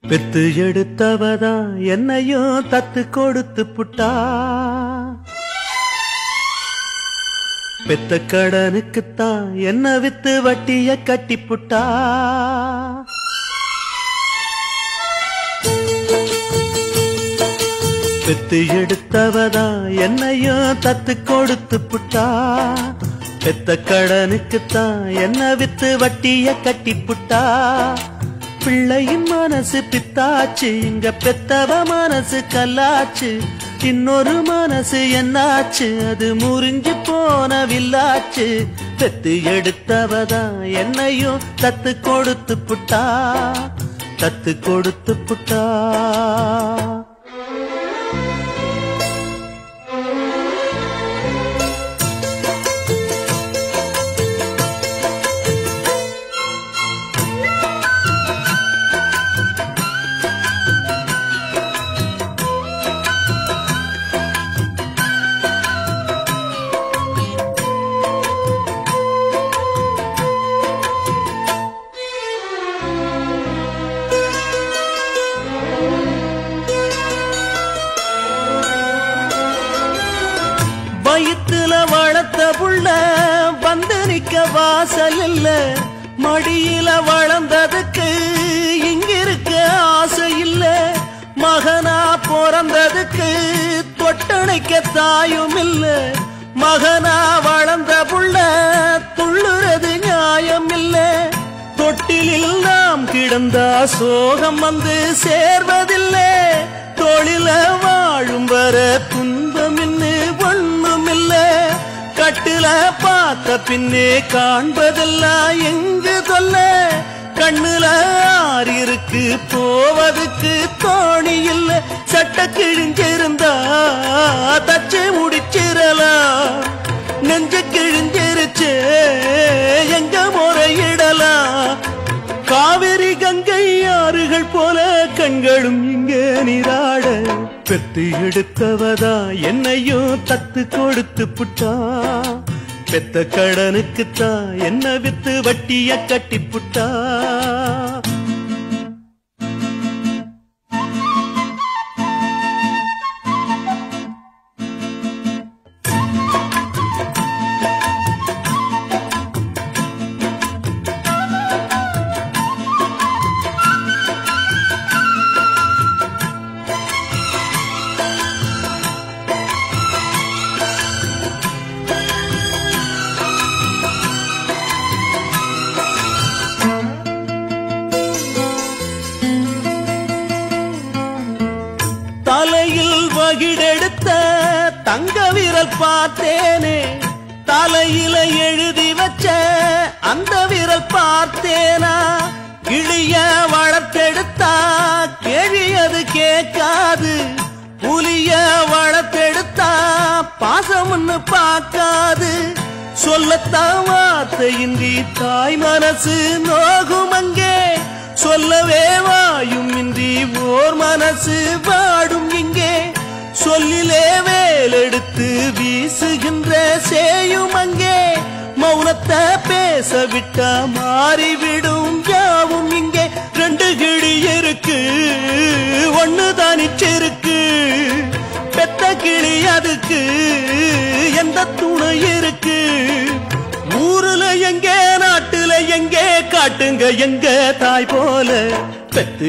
பெத்து எடுத்தவதா என்னையும் தத்து கொடுத்து புட்டா, பெத்த கடனுக்குத்தான் என்ன வித்து வட்டிய கட்டி புட்டா. பெத்து எடுத்தவதா என்னையும் தத்து கொடுத்து புட்டா, பெத்த கடனுக்குத்தான் என்ன வித்து வட்டிய கட்டி புட்டா. பிள்ளையின் மனசு பித்தாச்சு, இங்க பெத்தவ மனசு கல்லாச்சு. இன்னொரு மனசு என்னாச்சு, அது முறிஞ்சு போன வில்லாச்சு. பெத்து எடுத்தவதா என்னையும் தத்து கொடுத்து புட்டா, தத்து கொடுத்து புட்டா. வயிற்றுல வளர்த்த புள்ள வந்து நிக்க வாசல் இல்ல, மடியில வளர்ந்ததுக்கு இங்கிருக்க ஆசை இல்ல. மகனா பிறந்ததுக்கு தொட்டணைக்க தாயும் இல்ல, மகனா வளர்ந்த புள்ள துள்ளுறது நியாயம் இல்ல. தொட்டிலில் நாம் கிடந்தா சோகம் வந்து சேர்வதில்லை, தொழில வாழும் வர துன்பம் இன்னு ஒண்ணுமில்ல. கட்டுல பார்த்த பின்னே காண்பதெல்லாம் எங்கு சொல்ல, கண்ணுல ஆறு இருக்கு போவதுக்கு தோணி இல்ல. சட்ட கிழிஞ்சிருந்தா தச்சு முடிச்சிடலாம், நெஞ்சு கிழிஞ்சிருச்சு எங்க முறையிடலாம். காவிரி கங்கை ஆறுகள் போல கண்களும் இங்கே நீராட, பெத்து எடுத்தவதா என்னையும் தத்து கொடுத்து புட்டா. பெத்த கடனுக்குத்தான் என்ன வித்து வட்டிய கட்டி புட்டா. தலையில் வகிடெடுத்த தங்க விரல் பார்த்தேனே, தலையில எழுதி வச்ச அந்த விரல் பார்த்தேனா. கிளிய வளர்த்தெடுத்தா கேள்வி அது கேட்காது, புலிய வளர்த்தெடுத்தா பாசம்னு பார்க்காது. சொல்லத்தான் வார்த்தையின்றி தாய் மனசு நோகும் அங்கே, சொல்லவே வாயும் இன்றி ஓர் மனசு வாடும் இங்கே. சொல்லிலே வேலெடுத்து வீசுகின்ற சேயும் அங்கே, மௌனத்தை பேச விட்டா மாறிவிடும் யாவும் இங்கே. ரெண்டு கிளி இருக்கு ஒண்ணு தனிச்சிருக்கு, பெத்த கிளி அதுக்கு எந்த துணை இருக்கு. ஊருல எங்கே நாட்டுல எங்கே காட்டுங்க எங்க தாய் போல பெத்து